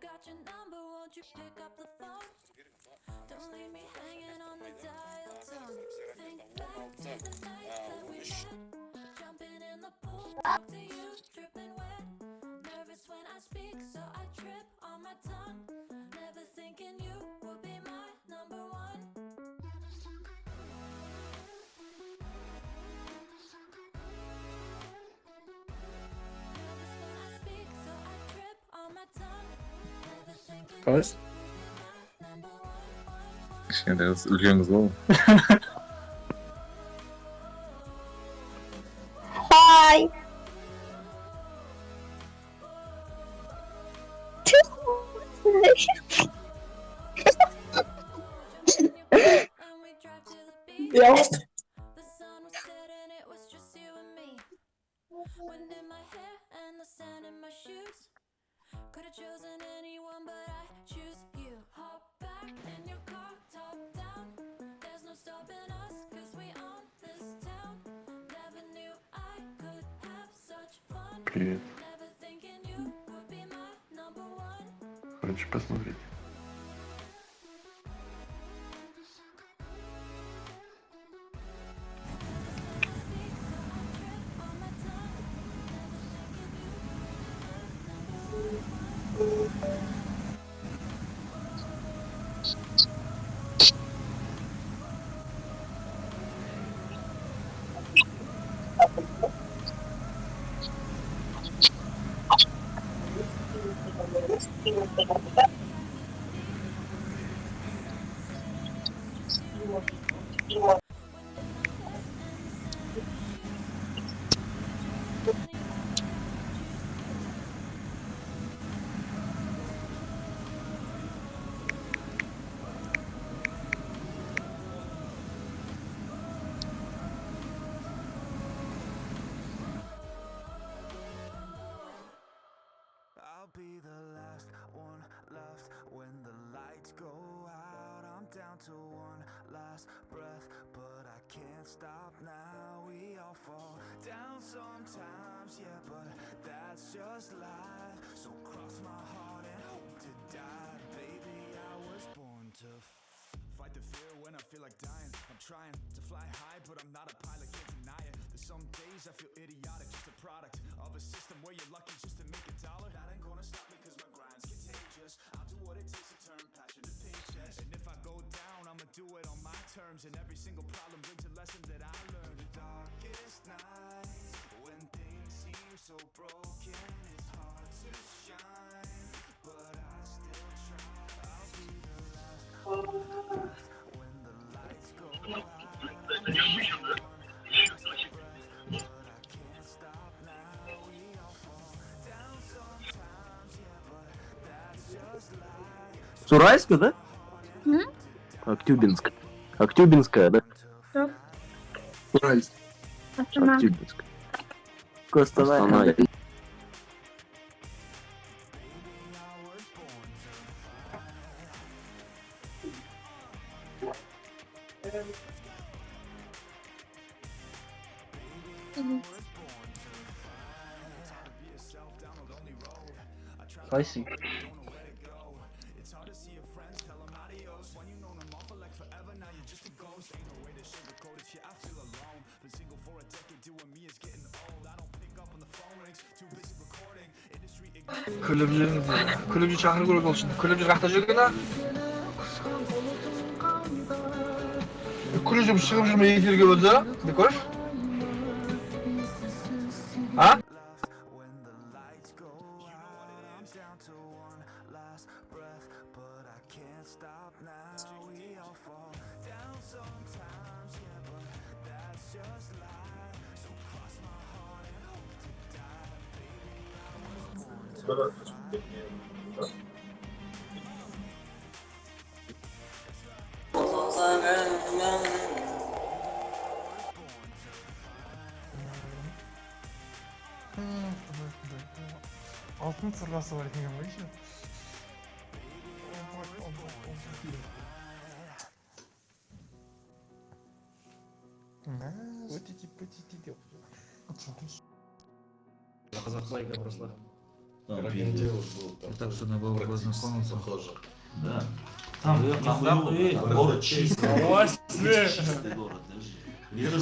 got your number, won't you pick up the phone? Don't leave me hanging on the dial tone. Think back to the nights that we met. Jumping in the pool, talk to you, dripping wet. Nervous when I speak, so I trip on my tongue. Never thinking you would be my number one. Nervous when I speak, so I trip on my tongue. Never thinking you Kaç? would be my number one. Şimdi ölüyorsunuz oğlum. Hi. And we drive to the beach. Ya. The sun was setting, it was just you and me. Wind in my hair and the sand in my shoes. Could've chosen anyone, but I choose you. Hop back in your car, top down. There's no stopping us, cause we own this town. Never knew I could have such fun. Привет. Never thinking you would be my number one. Хочешь посмотреть? I'll be the last one left when the lights go out. I'm down to one last breath, but I can't stop now. We all fall down sometimes, yeah, but that's just life. So cross my heart and hope to die. Baby, I was born to fight the fear when I feel like dying. I'm trying to fly high, but I'm not a pilot, can't deny it. There's some days I feel idiotic, just a product of a system where you're lucky just to make a dollar. That ain't gonna stop me cause my grind's contagious. I'll do what it takes to turn passion to paychecks. And if I go down, I'ma do it on my terms. And every single problem brings a lesson that I learned. The darkest nights, when things seem so broken, it's hard to shine, but I still try. I'll be the last when the lights go out. I'm down to one last breath, but I can't stop now. We all fall down sometimes, yeah, but that's just life. Сурайск, да? М? Актюбинск. Актюбинская, да? Yok. Уральск. Астана. Актюбинск. Костанай. Астана. Кайсы. Kulüpçü çağırı grup olsun. Kulüpçü kahta жүрген kulüpçü шығып жүрме эфирге өзі Бекош? А? When the lights go out, I'm down to one last breath, but I can't stop now. We all fall down sometimes, yeah, but that's just life. So cross my heart and hope to die. Baby, I was born to Алтын сырласы бар екен ғой еще. Казахбайка прошла. Так что на было познакомиться. Да. Там нахуй город чистый. Чистый город, даже. Вера.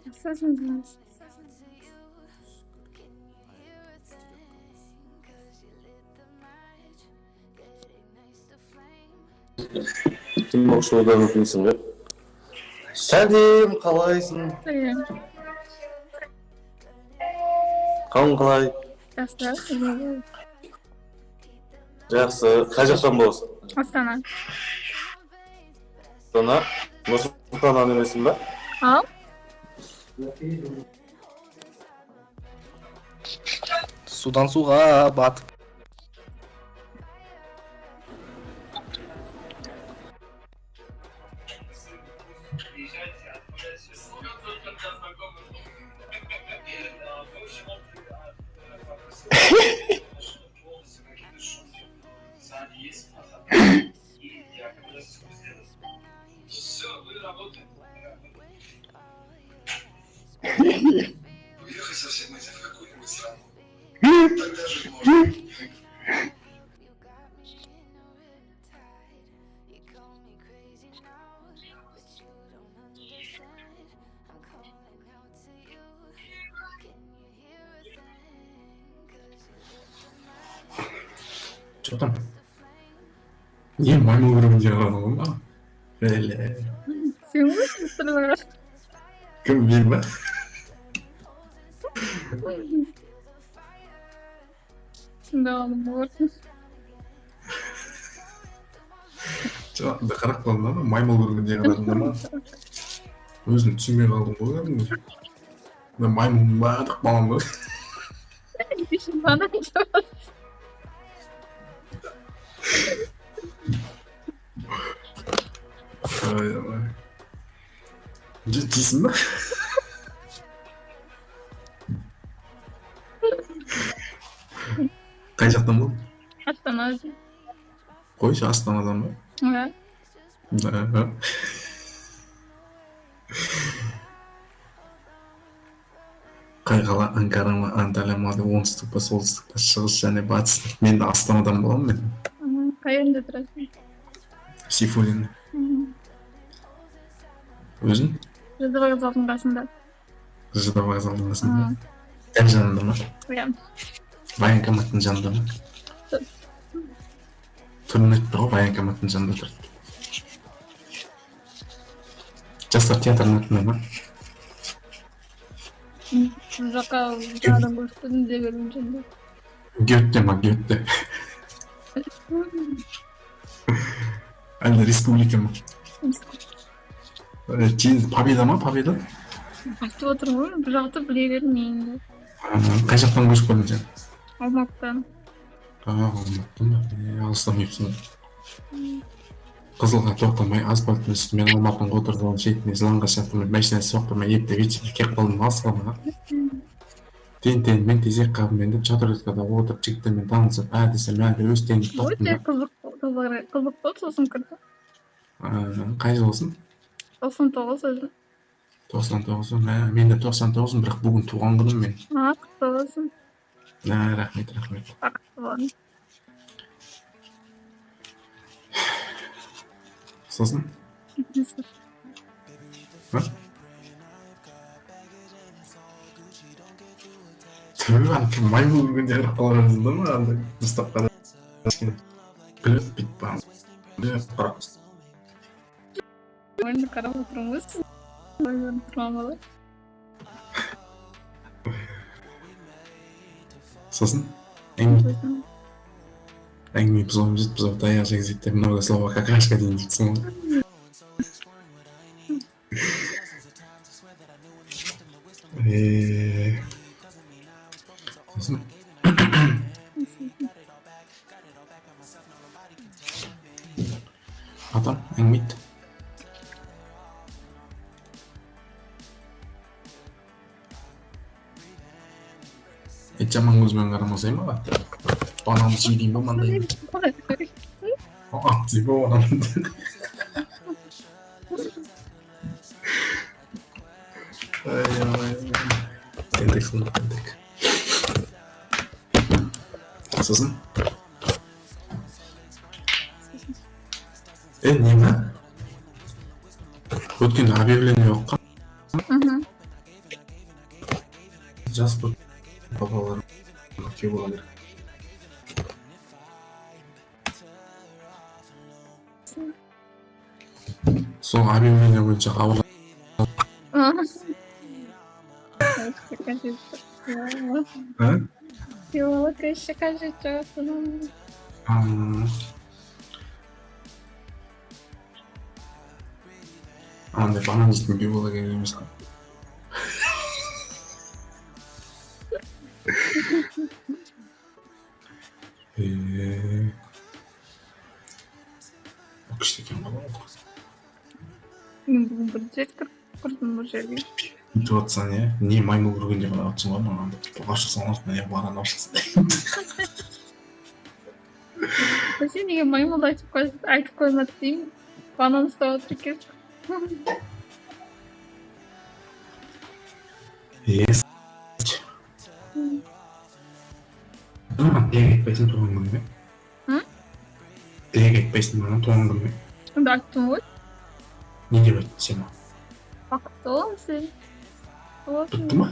Осознанность. Kim olsa o da unutmuşsun ya. Сәлем, қалайсың? Қалың қалай? Жақсы. Жақсы. Қай жақтан боласың? Астана. Астана? Нұрсұлтаннан емессің ба? Ал? Судан суға батып. Уехать со всем этим в какую-нибудь страну. Тогда жить можно. Что там? Не, маму вырву делала. Öyle. Sen mi? Kim bilme. Devam olsun. Жаңағыда қарап қалдым да маймыл көргенде қарадым да өзім түсінбей қалдым ғой кәдімгі. Мен маймыл ба деп қалам ғой. Düşün bana. Ой. Тисің ба? Қай жақтан бұл? Астана. Қойшы Астанадан ба? Да. Да. Қай қала Анкара ма, Анталия ма деп оңтүстік па, солтүстік па, шығыс және батыс. Мен де Астанадан боламын мен. Қай жерде тұрасың? Сейфуллин. Өзің? Жидебай вокзалдың қасында. Жидебай вокзалдың қасында. Дәл жанында ма? Иә. Военкоматтың жанында ма? Түрін айтты ғой, военкоматтың жанында тұр. Жастар театрының атында ма? Жаққа жағдан көрсетпедім де көрдім жөнде. Гетте ма, Гетте? Әлде республика ма? Победа ма, Победа? Айтып отырмын ғой, бір жақты біле бермейін. Қай жақтан көшіп келдің сен? Алматыдан. Алматыдан ба? Алыстамайсың. Қызылға тоқтамай асфальттың үстімен Алматының отырған шетіне жыланға шаптырмай машинасы соқтырмай ептеп итшілік келіп қалдым алысқанға. Тен-тен мен тезек қабымен деп чатураткада отырып жігіттермен танысып, ә десем ә деп өз теңді таптым Өте да. қызық болды, сосын кірді. Қай жыл болсын? 99 өзім. 99, мен де 99, бірақ бүгін туған күнім мен. Құтты болсын. Рахмет. Бақытты болсын. Сосын? Түбі маймыл көргенде қарап қаларыңыз да ма? Андай ұстап қана күліп бүйтіп бағым. Қарап. Мен de қарап отырмын өсін. Тұрман бала. Сосын? Әңгіме бұзауым жет бұзау таяқ жегізет деп много слова какашка дейін жетсің ғой. Сосын? Атам, әңгіме ет. Ет жаман көзбен қарамасай ма? Bananı çiğdeyim mi mandayım? Atlayıp o bananı. Ay. Tentek sonu tentek. Nasılsın? Neme? Өткен объявление оққан. Жас балалар күйеу бола керек. Сол объявление бойынша хабарласып. Yok, şakacı çoğusunun. Андай банан жейтін би бола керек емес қой. Күшті екен бала ғой. Бүгін бір жеткір құрдым бұл жерге. Бүйтіп отырсаң иә, не маймыл көргенде ғана отырсың ғой маған. Алып шықсаң артына не банан алып шықсың. Сен неге маймылды айтып қоймады деймін. Банан ұстап отыр екен. Тегі айтпайсың туған күніме? Тегі айтпайсың маған туған күніме? Сонда айттым ғой. Не деп айттың сен маған? Бақытты болам сен. Бітті ма?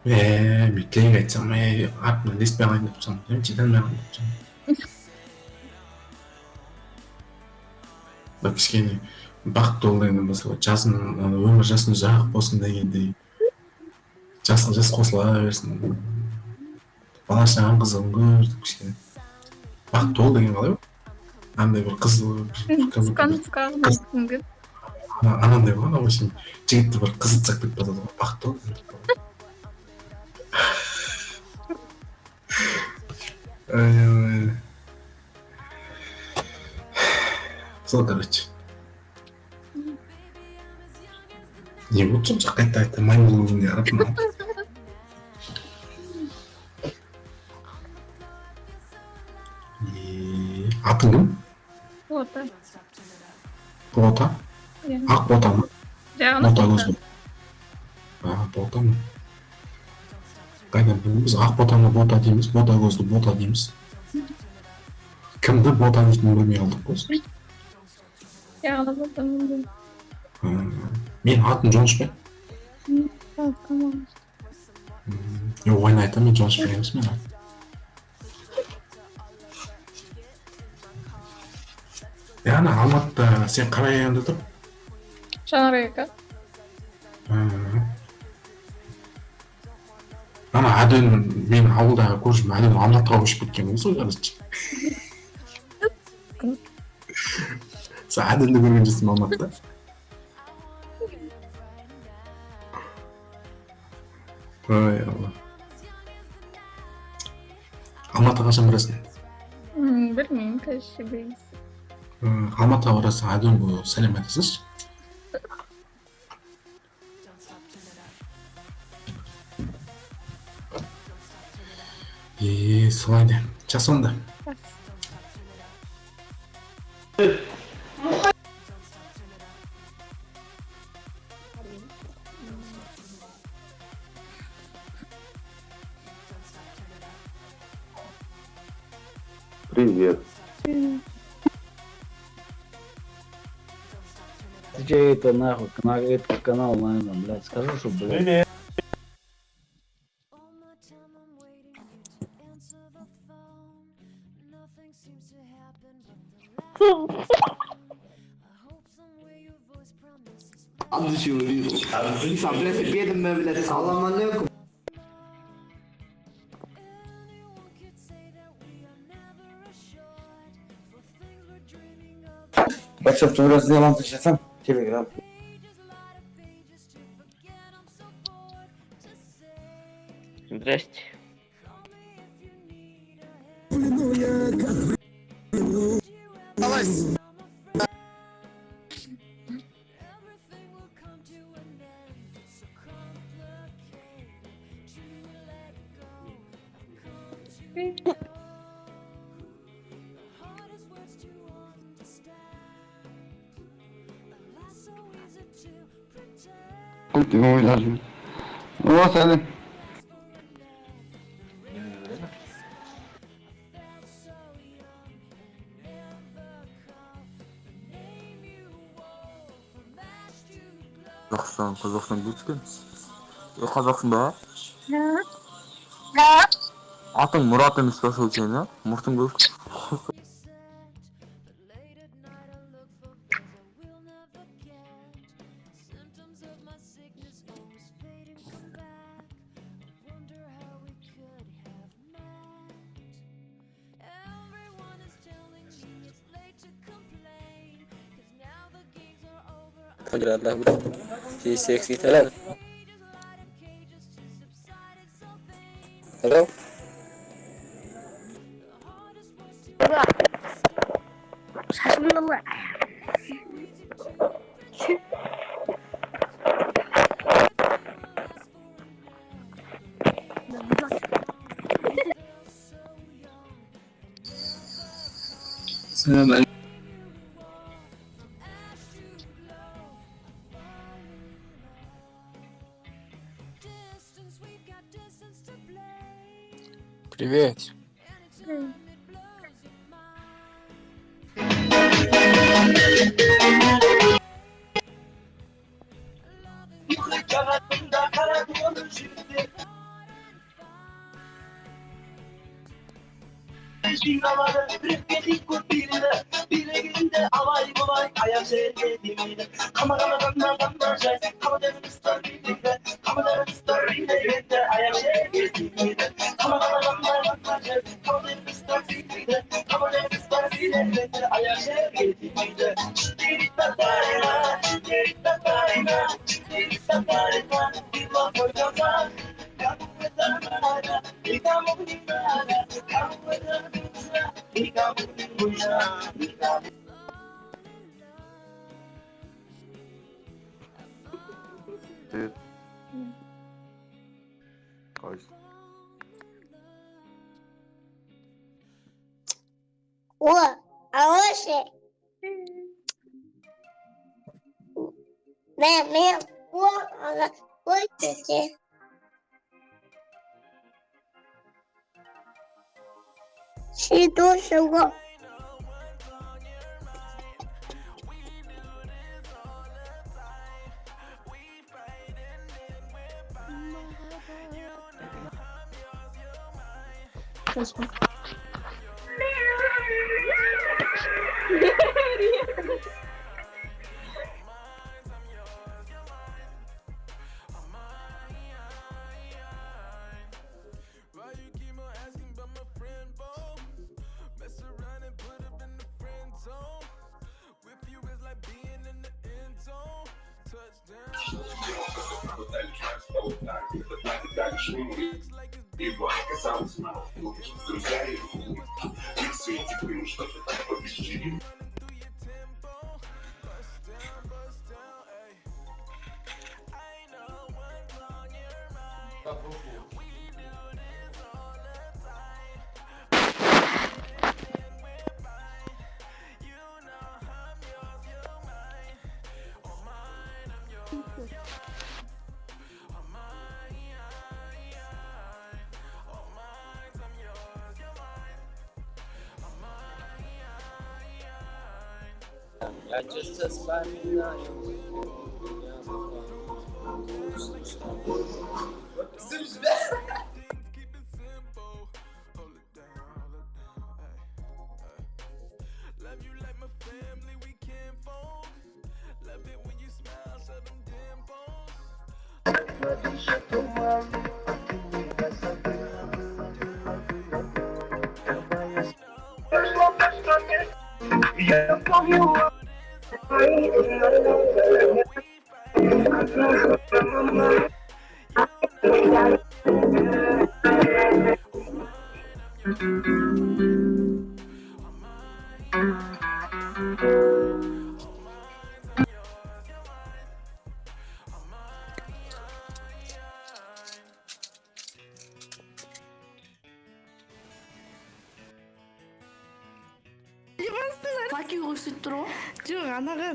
Мен тегі айтсам, артынан ілеспей қалайын деп тұрсам, жетелмей қалайын деп тұрсам. Бір кішкене бақытты бол дегеннен басқа жасын, өмір жасын ұзақ болсын дегендей. Жасқа жас қосыла берсін. Бала шағаң қызығын көр деп кішкене. Бақытты бол деген қалай ғой? Андай бір қыз анандай болған, в общем, жігітті бір қызытсақ деп батады ғой, бақытты бол. Сол, короче. Не болды сонша қайта маймыл көргенде қарап маған. Атың кім? Бота. Бота? Ақ бота ма? Бота көз бе? Бота ма? Қайдан білдім, біз ақ ботаны бота дейміз, бота көзді бота дейміз. Кімді бота дейтінін білмей қалдық қой. Яғына бота мүлдім. Мен атым Жонышбай. Ойын айтам, мен Жонышбай емес мен атым. Ана Алматыда сен қай районда тұр? Шаңырайға. Ана Әден, мен ауылдағы көршім Әден Алматыға көшіп кеткен ғой сол жарысшы. Сен Әденді көрген жесің Алматыда? Ой, Алла. Алматыға қашан барасың? Білмеймін, кәші бейіз. Алматыға барасың, Әден бұл сәлем айтасыз? Солай де, жас онда. Привет. Ты че это нахуй, этот канал, наверное, блядь, скажу, что, блядь. Привет. Салам алейкум. Бачок, что раз сделал ты сейчас сам? Телеграм. Здрасте. Hardest words to understand. A lie so easy to pretend. Ultimo oylar. O senin. Felt so young, never called the name you wore from ash to glow. Qozog'iston Guchkin. Qozog'iston be. Atın Murat'ın ispası için ya. Murtun Gök. But late at night I look for those I will never get. Symptoms of my sickness always fade and come back. I wonder how we could have met. Everyone is telling me it's late to complain. 'Cause now the games are over. She's sexy talent. Cages light up cages to subside its all pain. Hello? The hardest words to Selam aleyküm. distance, we've got distance to play. Привет. Anytime it blows your mind. Evet. Kaç. О, хороший. Мэм, хочете? Что? Eski көрсетіп тұр ғой. Жоқ, анаға.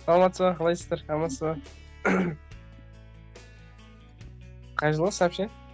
Саламатсыз ба, қалайсыздар, амансыз ба? Қай жылғы сообщение?